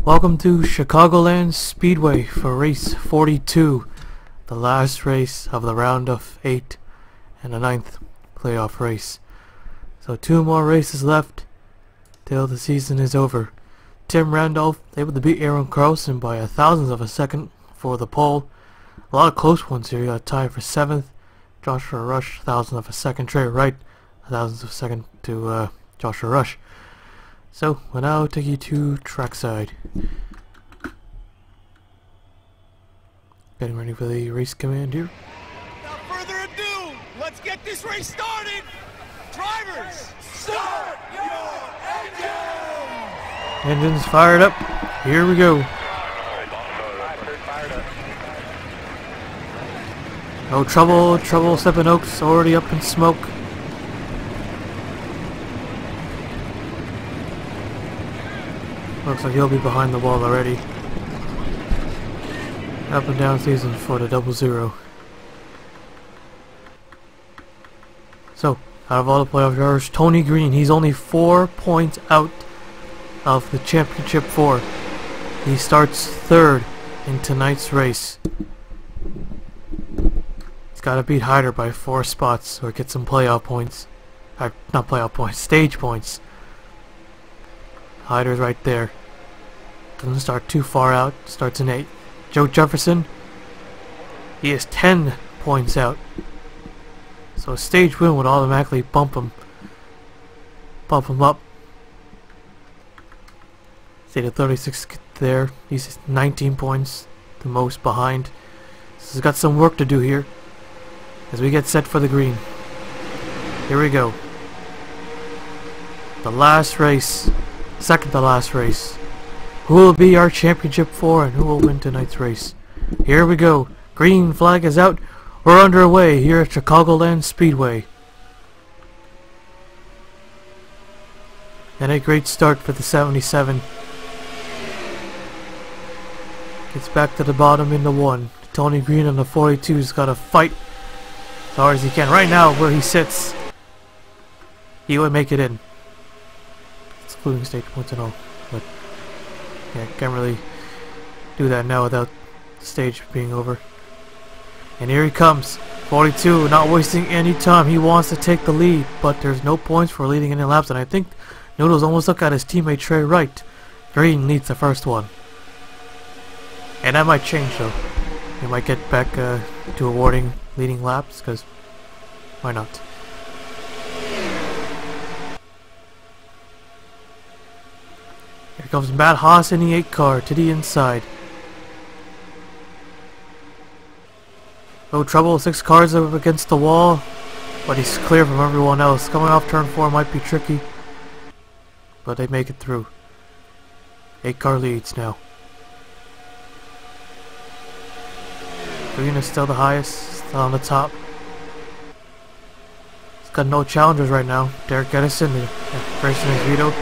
Welcome to Chicagoland Speedway for race 42, the last race of the round of 8 and the 9th playoff race. So 2 more races left till the season is over. Tim Randolph able to beat Aaron Carlson by a thousandth of a second for the pole. A lot of close ones here. You got a tie for 7th. Joshua Rush, thousandth of a second. Trey Wright, a thousandth of a second to Joshua Rush. So we'll now take you to trackside. Getting ready for the race command here. Without further ado, let's get this race started. Drivers, start your engines! Engines fired up. Here we go. No trouble. Steppin' Oaks already up in smoke. Looks like he'll be behind the wall already. Up and down season for the 00. So, out of all the playoff drivers, Tony Green, he's only 4 points out of the championship 4. He starts 3rd in tonight's race. He's got to beat Hyder by 4 spots or get some playoff points. Not playoff points, stage points. Hyder's right there. Doesn't start too far out. Starts in 8th. Joe Jefferson, he is 10 points out. So a stage win would automatically bump him up. Stayed at 36 there. He's 19 points, the most behind. So he's got some work to do here as we get set for the green. Here we go. The last race. Second to last race. Who will be our championship 4 and who will win tonight's race? Here we go. Green flag is out. We're underway here at Chicagoland Speedway. And a great start for the 77. Gets back to the bottom in the 1. Tony Green on the 42's got to fight as hard as he can. Right now where he sits, he would make it in. Excluding stage points and all. But yeah, can't really do that now without the stage being over. And here he comes. 42, not wasting any time. He wants to take the lead, but there's no points for leading any laps. And I think Noodles almost looked at his teammate Trey Wright. Green leads the first one. And that might change though. He might get back to awarding leading laps, because why not? Here comes Matt Haas in the 8 car to the inside. No trouble, 6 cars up against the wall, but he's clear from everyone else. Coming off turn 4 might be tricky, but they make it through. 8 car leads now. Green is still the highest, still on the top. He's got no challengers right now. Derek Edison and Grayson Vito.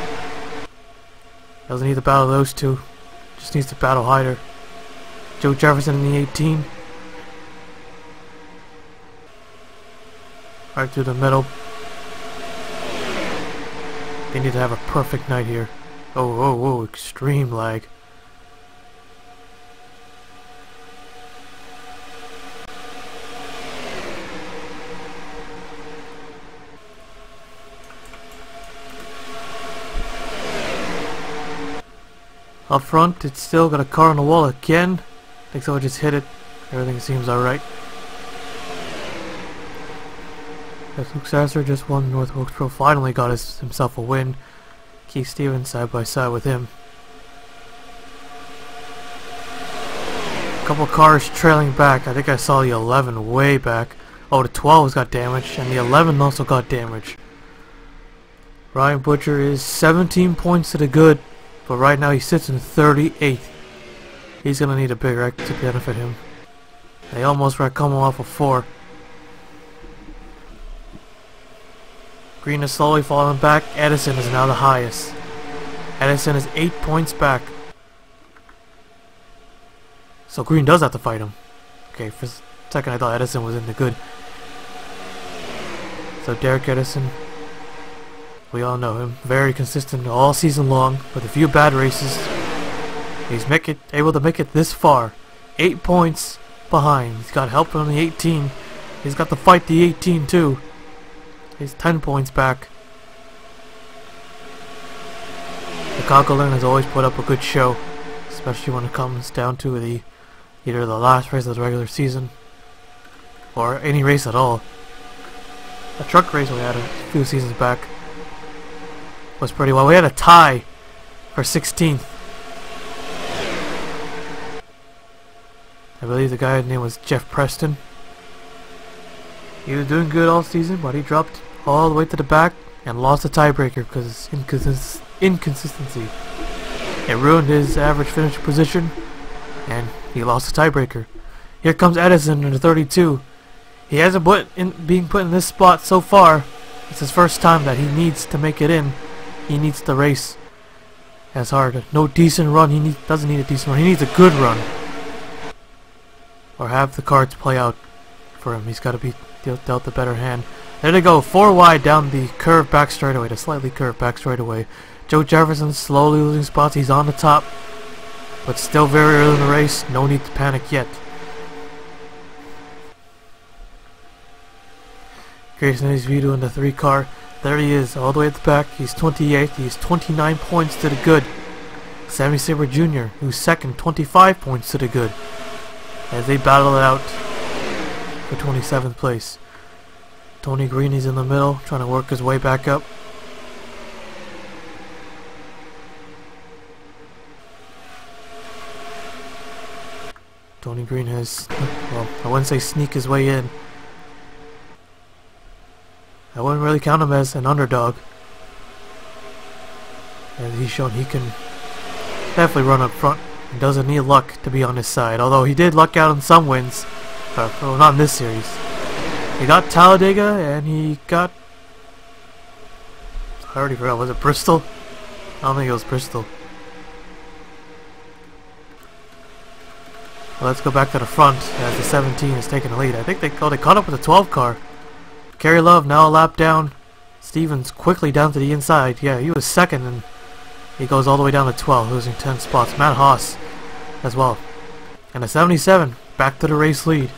Doesn't need to battle those two. Just needs to battle Hyder. Joe Jefferson in the 18. Right through the middle. They need to have a perfect night here. Oh, extreme lag. Up front, it's still got a car on the wall again. I think someone just hit it. Everything seems alright. Luke Sasser just won North Wilkesboro. Finally got himself a win. Keith Stevens side by side with him. A couple cars trailing back. I think I saw the 11 way back. Oh, the 12's got damage, and the 11 also got damage. Ryan Butcher is 17 points to the good. But right now he sits in 38th. He's going to need a big wreck to benefit him. They almost wrecked coming off of 4. Green is slowly falling back. Edison is now the highest. Edison is 8 points back. So Green does have to fight him. Okay, for a second I thought Edison was in the good. So Derek Edison, we all know him. Very consistent all season long, with a few bad races. He's able to make it this far. 8 points behind. He's got help on the 18. He's got to fight the 18 too. He's 10 points back. Chicagoland has always put up a good show, especially when it comes down to either the last race of the regular season or any race at all. A truck race we had a few seasons back was pretty well. We had a tie for 16th. I believe the guy's name was Jeff Preston. He was doing good all season, but he dropped all the way to the back and lost the tiebreaker because of inconsistency. It ruined his average finish position, and he lost the tiebreaker. Here comes Edison in the 32. He hasn't being put in this spot so far. It's his first time that he needs to make it in. He needs to race as hard. No decent run. He doesn't need a decent run. He needs a good run, or have the cards play out for him. He's got to be dealt the better hand. There they go, 4 wide down the curved back straightaway, the slightly curved back straightaway. Joe Jefferson slowly losing spots. He's on the top, but still very early in the race. No need to panic yet. Grayson Vito in the 3 car. There he is, all the way at the back. He's 28th. He's 29 points to the good. Sammy Saber Jr., who's second, 25 points to the good, as they battle it out for 27th place. Tony Green is in the middle, trying to work his way back up. Tony Green has, well, I wouldn't say sneak his way in. I wouldn't really count him as an underdog, as he's shown he can definitely run up front and doesn't need luck to be on his side, although he did luck out in some wins, well, not in this series. He got Talladega and he got, I already forgot, was it Bristol? I don't think it was Bristol. Well, let's go back to the front as the 17 is taking the lead. I think they caught up with the 12 car. Kerry Love now a lap down. Stevens quickly down to the inside. Yeah, he was second and he goes all the way down to 12, losing 10 spots. Matt Haas as well. And the 77 back to the race lead.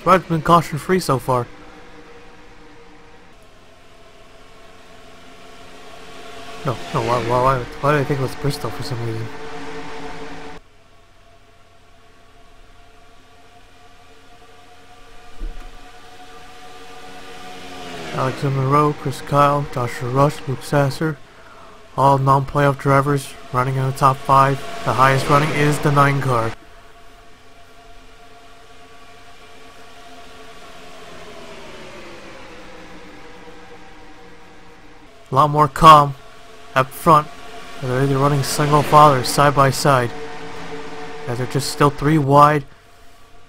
Ride's been caution free so far. No, why did I think it was Bristol for some reason? Alexander Monroe, Chris Kyle, Joshua Rush, Luke Sasser, all non-playoff drivers running in the top 5. The highest running is the 9 car. A lot more calm up front. They're either running single file or side by side, as they're just still 3 wide,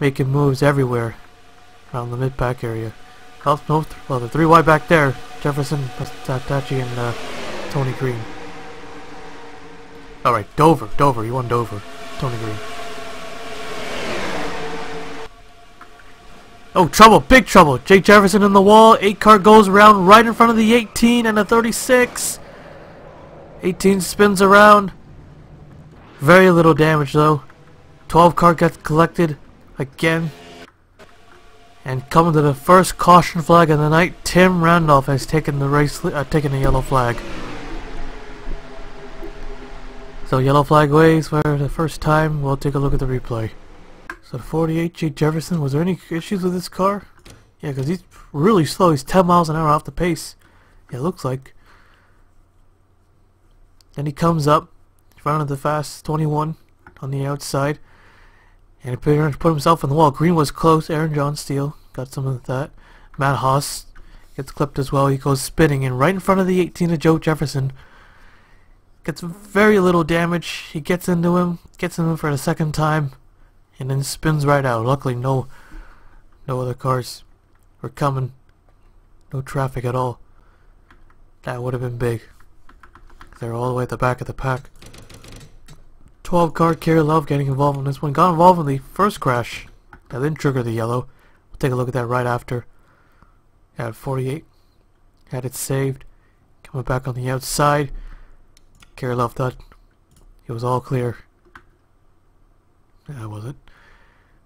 making moves everywhere around the mid-pack area. Well, the 3 wide back there, Jefferson, Tachi, and Tony Green. Alright, Dover, you won Dover, Tony Green. Oh, trouble, big trouble. Jake Jefferson in the wall. 8 car goes around right in front of the 18 and the 36. 18 spins around. Very little damage though. 12 car gets collected again. And coming to the first caution flag of the night, Tim Randolph has taken the taken the yellow flag. So yellow flag waves for the first time. We'll take a look at the replay. So 48, Jake Jefferson, was there any issues with this car? Yeah, because he's really slow. He's 10 miles an hour off the pace. Yeah, it looks like. Then he comes up in front of the fast 21 on the outside. And he put himself on the wall. Green was close. Aaron John Steele got some of that. Matt Haas gets clipped as well. He goes spinning in right in front of the 18 of Joe Jefferson. Gets very little damage. He gets into him. Gets him for the second time. And then spins right out. Luckily no other cars were coming. No traffic at all. That would have been big. They're all the way at the back of the pack. 12 car Kerry Love getting involved in this one. Got involved in the first crash. That didn't trigger the yellow. We'll take a look at that right after. At 48. had it saved. Coming back on the outside. Kirillov thought it was all clear. Yeah, was it?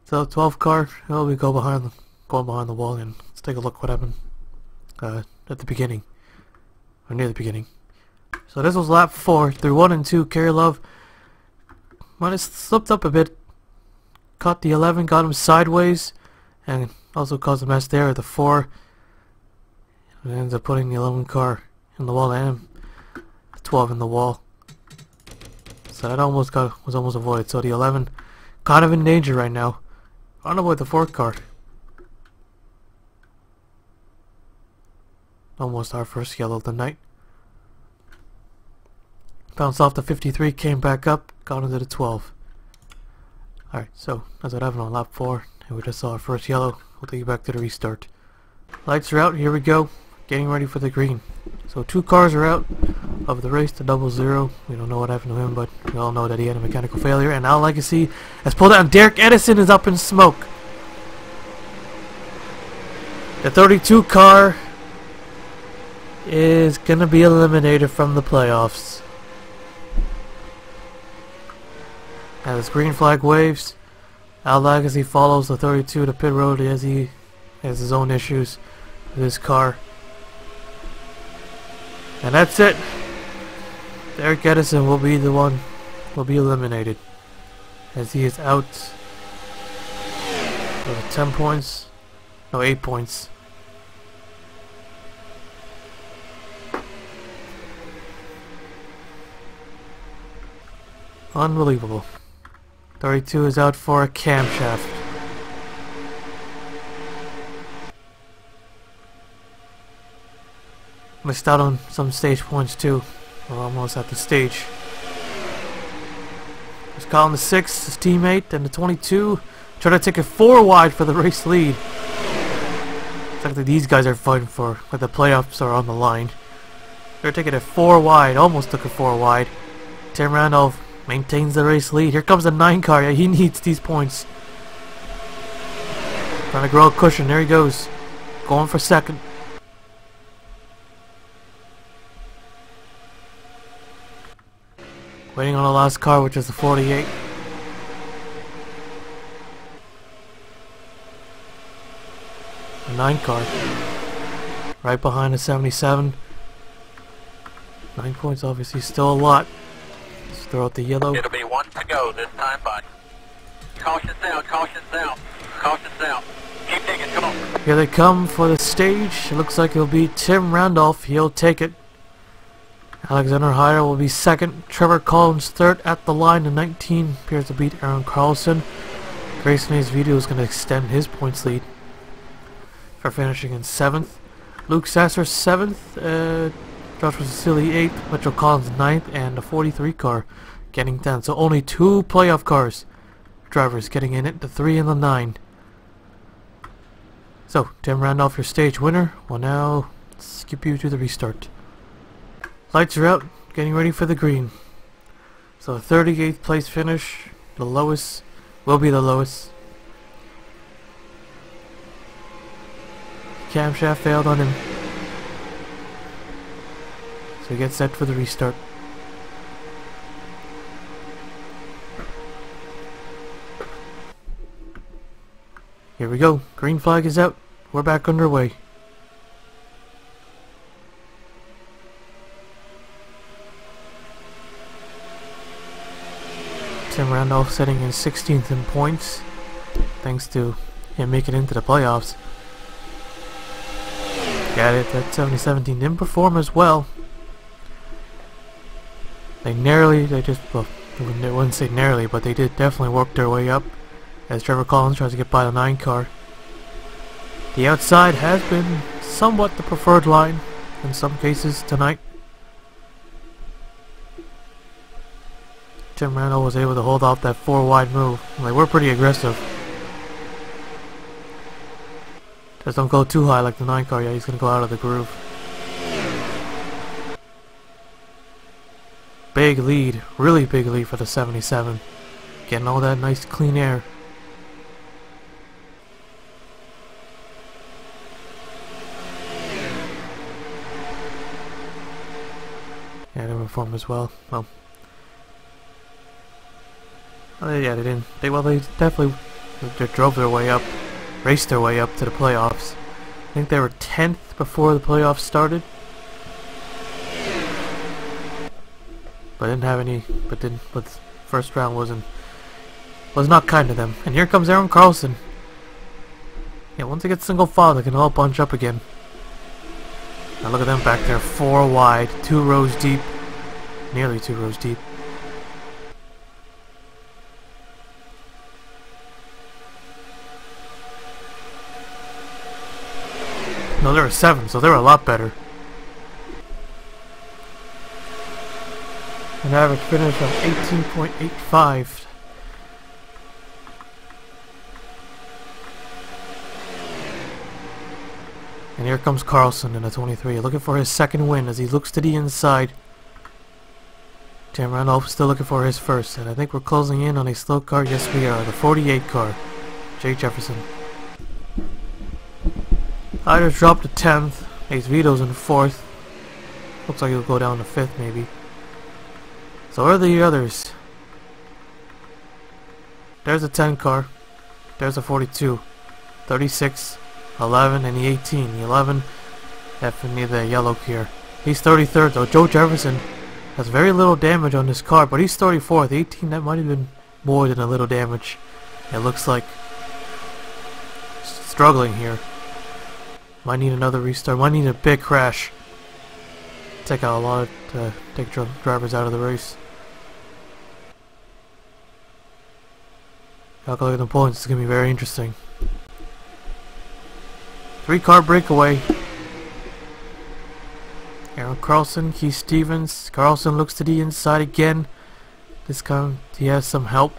So 12 car. Oh, we go behind the wall, and let's take a look what happened at the beginning, or near the beginning. So this was lap 4 through 1 and 2. Kirillov might have slipped up a bit. Caught the 11, got him sideways, and also caused a mess there at the 4. And ends up putting the 11 car in the wall and the 12 in the wall. So that was almost avoided. So the 11 kind of in danger right now. I don't know about the 4th car. Almost our first yellow of the night. Bounced off the 53, came back up, got into the 12. Alright, so that's what happened on lap 4. And we just saw our first yellow. We'll take you back to the restart. Lights are out, here we go. Getting ready for the green. So 2 cars are out of the race to 00. We don't know what happened to him, but we all know that he had a mechanical failure. And now Legacy has pulled out, and Derek Edison is up in smoke. The 32 car is gonna be eliminated from the playoffs. As green flag waves, Al Legacy follows the 32 to pit road as he has his own issues with his car. And that's it. Derek Edison will be eliminated, as he is out with 10 points, no 8 points. Unbelievable. 32 is out for a camshaft. Missed out on some stage points too. We're almost at the stage. He's calling the 6, his teammate, and the 22 trying to take it 4 wide for the race lead. It's like these guys are fighting for, but the playoffs are on the line. They're taking it 4 wide, almost took it 4 wide. Tim Randolph maintains the race lead. Here comes the 9 car. Yeah, he needs these points. Trying to grow a cushion. There he goes. Going for second. Waiting on the last car, which is the 48. The 9 car. Right behind the 77. 9 points, obviously still a lot. Let's throw out the yellow. It'll be 1 to go this time, bud. Caution down, caution down, caution down. Keep taking, come on. Here they come for the stage. It looks like it'll be Tim Randolph. He'll take it. Alexander Heyer will be second. Trevor Collins third at the line. The 19 appears to beat Aaron Carlson. Grayson Hayes Video is going to extend his points lead for finishing in 7th. Luke Sasser 7th. Joshua Cecily 8th. Mitchell Collins 9th. And the 43 car getting 10th. So only 2 playoff cars. Drivers getting in it. The 3 and the 9. So, Tim Randolph, your stage winner. Will now skip you to the restart. Lights are out, getting ready for the green. So 38th place finish, the lowest, will be the lowest. Camshaft failed on him. So he gets set for the restart. Here we go, green flag is out, we're back underway. Tim Randolph sitting in 16th in points, thanks to him making it into the playoffs. Got it, that 70-17 didn't perform as well. They wouldn't say narrowly, but they did definitely work their way up as Trevor Collins tries to get by the 9 car. The outside has been somewhat the preferred line in some cases tonight. Tim Randall was able to hold off that 4 wide move. They were pretty aggressive. Just don't go too high like the 9 car. Yeah, he's going to go out of the groove. Big lead. Really big lead for the 77. Getting all that nice clean air. Yeah, they were formed as well. Well, yeah, they didn't. They definitely drove their way up, raced their way up to the playoffs. I think they were 10th before the playoffs started. But didn't have any. But the first round was not kind to them. And here comes Aaron Carlson. Yeah, once they get single file, they can all bunch up again. Now look at them back there, 4 wide, 2 rows deep, nearly 2 rows deep. No, they were 7, so they were a lot better. An average finish of 18.85. And here comes Carlson in a 23, looking for his second win as he looks to the inside. Tim Randolph still looking for his first, and I think we're closing in on a slow car. Yes, we are. The 48 car, Jake Jefferson. Iders dropped to 10th. Ace Vito's in 4th. Looks like he'll go down to 5th maybe. So where are the others? There's a 10 car. There's a 42. 36. 11 and the 18. The 11 definitely the yellow here. He's 33rd though. Joe Jefferson has very little damage on this car, but he's 34th. 18, that might have been more than a little damage. It looks like struggling here. Might need another restart. Might need a big crash. Take out a lot of take drivers out of the race. Calculating the points is going to be very interesting. 3-car breakaway. Aaron Carlson, Keith Stevens. Carlson looks to the inside again. This time he has some help.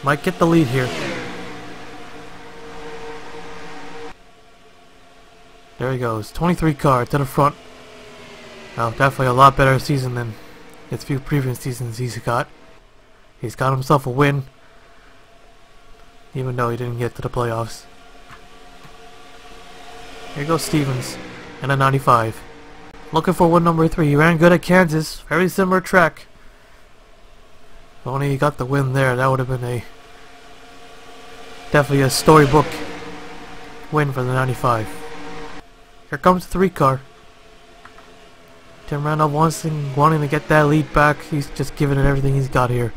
Might get the lead here. There he goes. 23 car to the front. Well, definitely a lot better season than his few previous seasons he's got. He's got himself a win, even though he didn't get to the playoffs. Here goes Stevens in a 95. Looking for win number 3. He ran good at Kansas. Very similar track. If only he got the win there, that would have been definitely a storybook win for the 95. Here comes the 3 car. Tim Randolph wanting to get that lead back. He's just giving it everything he's got here.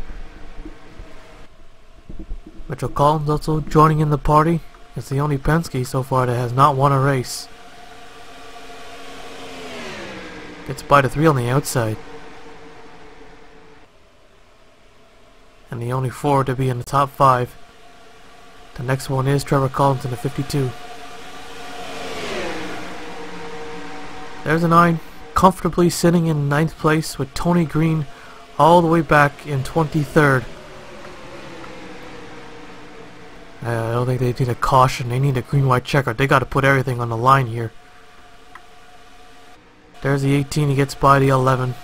Mitchell Collins also joining in the party. It's the only Penske so far that has not won a race. Gets by the 3 on the outside. And the only 4 to be in the top 5. The next one is Trevor Collins in the 52. There's a 9, comfortably sitting in 9th place with Tony Green all the way back in 23rd. I don't think they need a caution. They need a green-white checker. They got to put everything on the line here. There's the 18. He gets by the 11.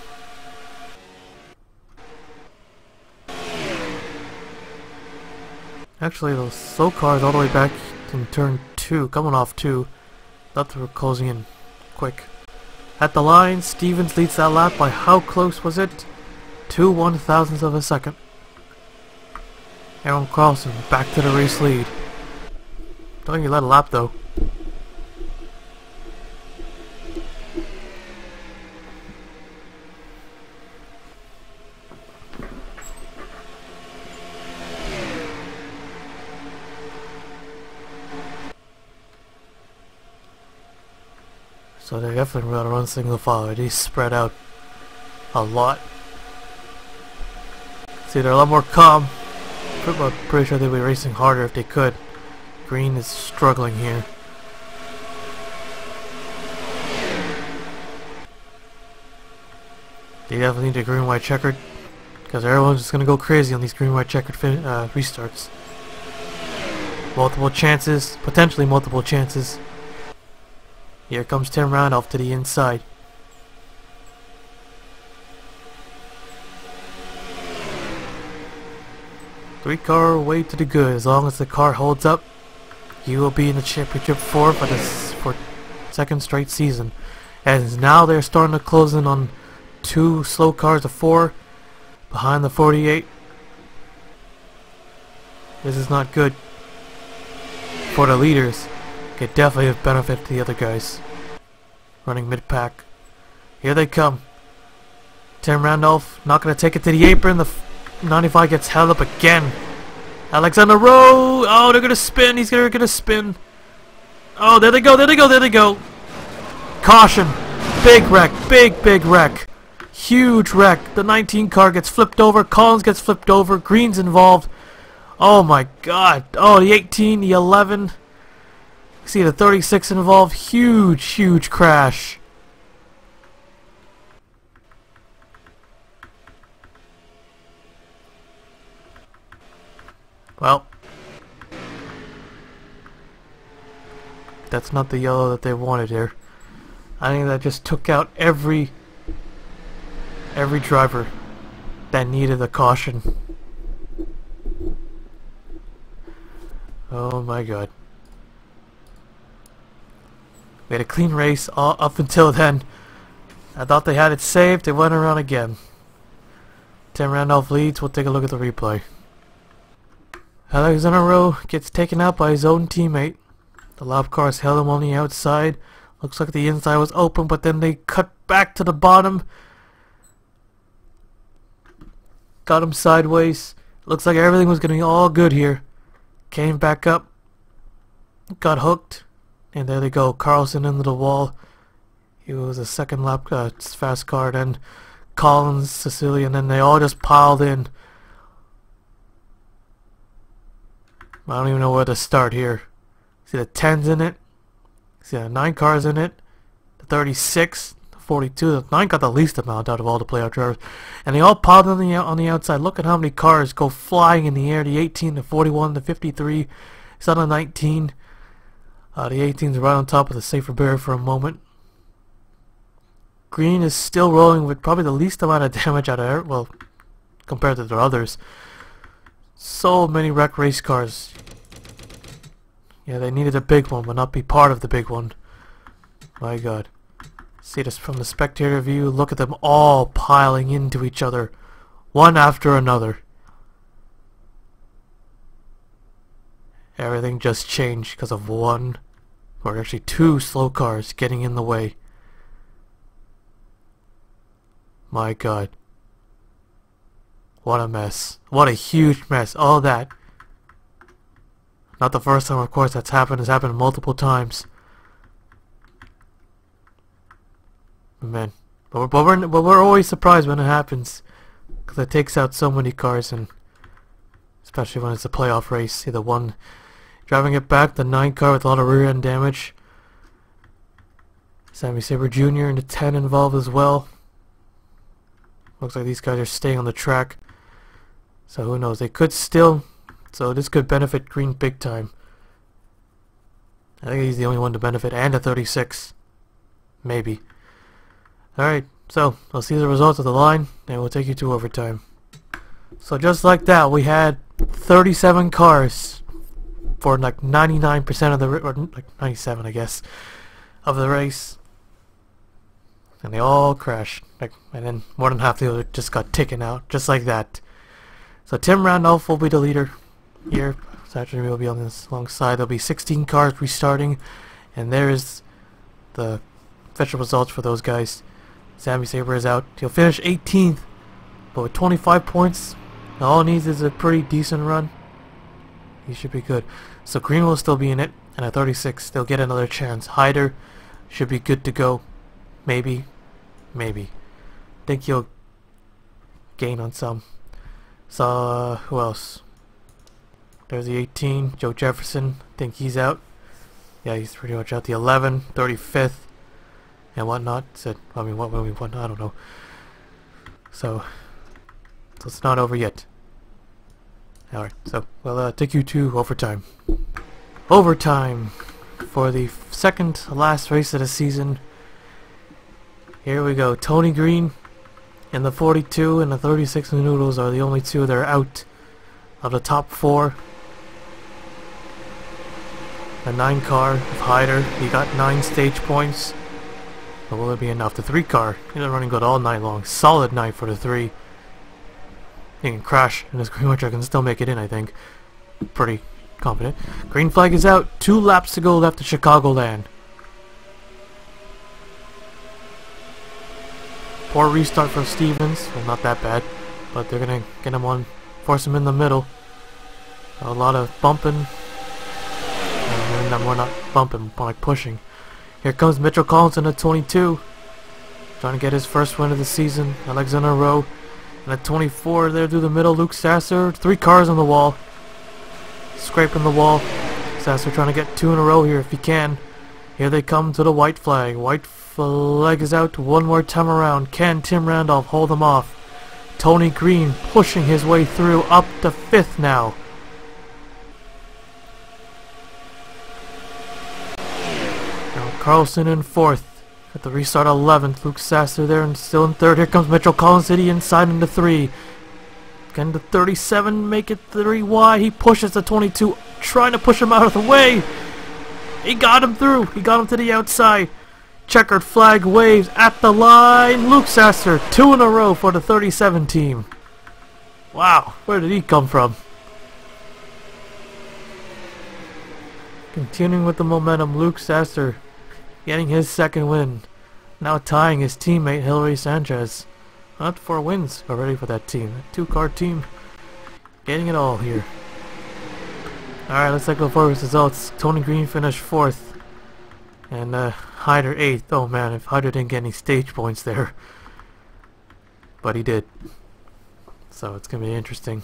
Actually, those slow cars all the way back in turn 2, coming off 2. Thought they were closing in quick. At the line, Stevens leads that lap by how close was it? 2 1/1000ths of a second. Aaron Carlson back to the race lead. Don't think he led a lap though. So they're definitely going to run single file. They spread out a lot. See, they're a lot more calm. I'm pretty sure they'd be racing harder if they could. Green is struggling here. They definitely need a green-white checkered, because everyone's just going to go crazy on these green-white checkered restarts. Multiple chances, potentially multiple chances. Here comes Tim Randolph to the inside. Three-car way to the good. As long as the car holds up, he will be in the championship for second straight season. as now they're starting to close in on 2 slow cars of 4 behind the 48. This is not good for the leaders. Could definitely have benefited the other guys running mid-pack. Here they come. Tim Randolph not going to take it to the apron. The 95 gets held up again. Alexander Rowe. Oh, they're going to spin. He's going to spin. Oh, there they go. There they go. There they go. Caution. Big wreck. Big wreck. Huge wreck. The 19 car gets flipped over. Collins gets flipped over. Green's involved. Oh my god. Oh, the 18, the 11. See the 36 involved. Huge crash. Well, that's not the yellow that they wanted here. I think that just took out every driver that needed a caution. Oh my god. We had a clean race all up until then. I thought they had it saved. They went around again. Tim Randolph leads. We'll take a look at the replay. Alexander Rowe gets taken out by his own teammate. The lap cars held him on the outside. Looks like the inside was open, but then they cut back to the bottom. Got him sideways. Looks like everything was going to be all good here. Came back up. Got hooked. And there they go. Carlson into the wall. He was a second lap fast car. Then Collins, Cecilia, and then they all just piled in. I don't even know where to start here. See the 10's in it. See the 9 cars in it. The 36, the 42. The 9 got the least amount out of all the playoff drivers. And they all piled on the outside. Look at how many cars go flying in the air. The 18, the 41, the 53. It's on the 19. The 18's right on top of the safer barrier for a moment. Green is still rolling with probably the least amount of damage out of air. Well, compared to the others. So many wreck race cars. Yeah, they needed a big one, but not be part of the big one. My god. See this from the spectator view. Look at them all piling into each other. One after another. Everything just changed because of one, or actually 2 slow cars getting in the way. My god. What a mess. What a huge mess. All that. Not the first time, of course, that's happened. It's happened multiple times. Man. But we're always surprised when it happens. Because it takes out so many cars, and especially when it's a playoff race. See the one driving it back, the 9 car with a lot of rear end damage. Sammy Saber Jr. and the 10 involved as well. Looks like these guys are staying on the track. So who knows, they could still, so this could benefit Green big time. I think he's the only one to benefit, and a 36. Maybe. Alright, so I'll see the results of the line, and we'll take you to overtime. So just like that, we had 37 cars for like 99% of the, or like 97 I guess, of the race. And they all crashed. Like, and then more than half the other just got taken out, just like that. So Tim Randolph will be the leader here. Saturday will be on this alongside. There'll be 16 cars restarting, and there is the official results for those guys. Sammy Saber is out. He'll finish 18th, but with 25 points, all he needs is a pretty decent run. He should be good. So Green will still be in it, and at 36, they'll get another chance. Hyder should be good to go. Maybe. Think he'll gain on some. So, who else? There's the 18, Joe Jefferson. Think he's out. Yeah, he's pretty much out. The 11, 35th, and whatnot. Said, I mean, what I don't know. So it's not over yet. Alright, so we'll take you to overtime. Overtime for the second last race of the season. Here we go. Tony Green and the 42 and the 36 Noodles are the only 2 that are out of the top 4. The 9 car of Hyder, he got 9 stage points. But will it be enough? The 3 car, he's been running good all night long. Solid night for the 3. He can crash and his green white checker can still make it in, I think. Pretty confident. Green flag is out. 2 laps to go left at Chicagoland. Poor restart for Stevens. Well, not that bad, but they're gonna get him on, force him in the middle. A lot of bumping. And we're not bumping, more like pushing. Here comes Mitchell Collins in a 22, trying to get his first win of the season. Alexander Rowe in a 24 there through the middle. Luke Sasser, 3 cars on the wall, scraping the wall. Sasser trying to get 2 in a row here if he can. Here they come to the white flag. White flag is out one more time around. Can Tim Randolph hold them off? Tony Green pushing his way through up to 5th now. Now Carlson in 4th. At the restart 11th. Luke Sasser there and still in 3rd. Here comes Mitchell Collins City inside into 3. Can the 37 make it 3 wide? He pushes the 22, trying to push him out of the way. He got him through. He got him to the outside. Checkered flag waves at the line. Luke Sasser, 2 in a row for the 37 team. Wow, where did he come from? Continuing with the momentum, Luke Sasser getting his 2nd win. Now tying his teammate Hilary Sanchez. Not 4 wins already for that team. A 2-car team getting it all here. Alright, let's take a look for results. Tony Green finished 4th. And Hyder 8th. Oh man, if Hyder didn't get any stage points there. But he did. So it's going to be interesting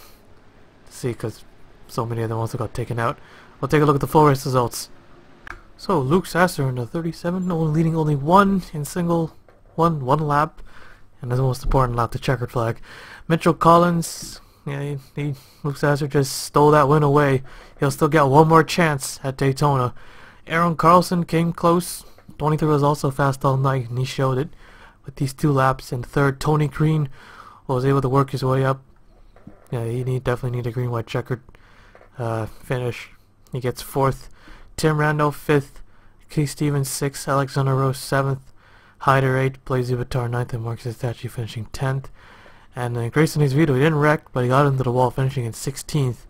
to see because so many of them also got taken out. We'll take a look at the full race results. So Luke Sasser in the 37, leading only 1 in single, one lap. And that's the most important lap, the checkered flag. Mitchell Collins, yeah, Luke Sasser just stole that win away. He'll still get one more chance at Daytona. Aaron Carlson came close. 23 was also fast all night, and he showed it with these 2 laps. And 3rd, Tony Green was able to work his way up. Yeah, he definitely need a green-white checkered finish. He gets 4th. Tim Randolph 5th. Keith Stevens 6th. Alexander Rowe 7th. Hyder 8th. Blaise Vitar 9th. And Marcus Estachi finishing 10th. And Grayson Vito, he didn't wreck, but he got into the wall, finishing in 16th.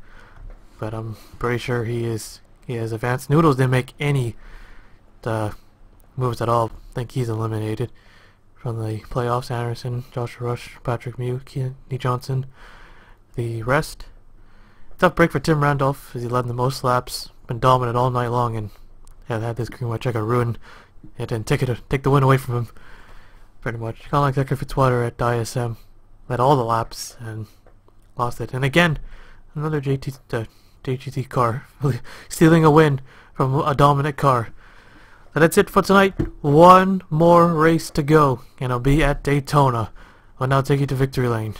But I'm pretty sure he has advanced. Noodles didn't make any moves at all. I think he's eliminated from the playoffs. Anderson, Joshua Rush, Patrick Mew, Kenny Johnson. The rest. Tough break for Tim Randolph as he led the most laps. Been dominant all night long and had this green white checker ruined. It didn't take the win away from him. Pretty much. Kind of like Zachary Fitzwater at ISM. Led all the laps and lost it. And again, another JGT car stealing a win from a dominant car. So that's it for tonight. One more race to go, and I'll be at Daytona. I'll now take you to victory lane.